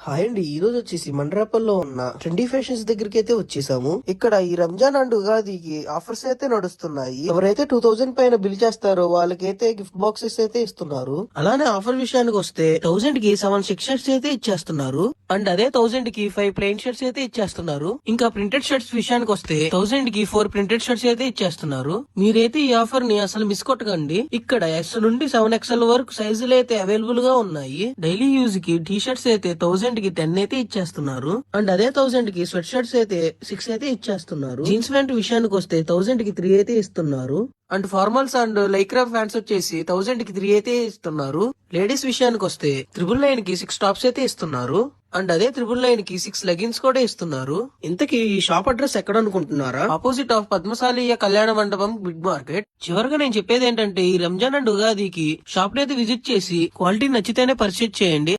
Hi అండి, ఈ రోజు వచ్చేసి మండ్రాపల్లో ఉన్న ట్రెండీ ఫ్యాషన్స్ దగ్గరికి అయితే వచ్చేసాము. ఇక్కడ ఈ రంజాన్ అండ్ ఉగాదికి ఆఫర్స్ అయితే నడుస్తున్నాయి. ఎవరైతే 2000 పైన బిల్ చేస్తారో వాళ్ళకైతే గిఫ్ట్ బాక్సెస్ అయితే ఇస్తున్నారు. అలానే ఆఫర్ విషయానికి వస్తే 1000 కి 7 6 షర్ట్స్ అయితే ఇచ్చేస్తున్నారు. అండ్ అదే 1000 కి 5 ప్లెయిన్ షర్ట్స్ అయితే ఇచ్చేస్తున్నారు. ఇంకా ప్రింటెడ్ షర్ట్స్ విషయానికి వస్తే 1000 కి 4 ప్రింటెడ్ షర్ట్స్ అయితే ఇచ్చేస్తున్నారు. మీరైతే ఈ ఆఫర్ ని అసలు మిస్ కొట్టకండి. ఇక్కడ S నుండి 7XL వరకు సైజులు అయితే అవైలబుల్ గా ఉన్నాయి. డైలీ యూజ్ కి టీ షర్ట్స్ అయితే 1000 కి 10 అయితే ఇచ్చేస్తున్నారు. అండ్ అదే 1000 కి స్వెట్ షర్ట్స్ అయితే 6 అయితే ఇచ్చేస్తున్నారు. జీన్స్ ప్యాంట్ విషయానికి వస్తే 1000 కి 3 అయితే ఇస్తున్నారు. And formals and Lycra pants వచ్చేసి 1000 కి 3 అయితే ఇస్తున్నారు. లేడీస్ విషయానికి వస్తే 999 కి 6 టాప్స్ అయితే ఇస్తున్నారు. అండ్ అదే 999 కి 6 లెగిన్స్ కూడా ఇస్తున్నారు. ఇంతకీ ఈ షాప్ అడ్రస్ ఎక్కడ అనుకుంటున్నారా? ఆపోజిట్ ఆఫ్ పద్మశాలియ కళ్యాణ మండపం, బిగ్ మార్కెట్. చివరిగా నేను చెప్పేది ఏంటంటే ఈ రంజాన్ అండ్ ఉగాదికి షాప్ అయితే విజిట్ చేసి క్వాలిటీ నచ్చితేనే పర్చేజ్ చేయండి.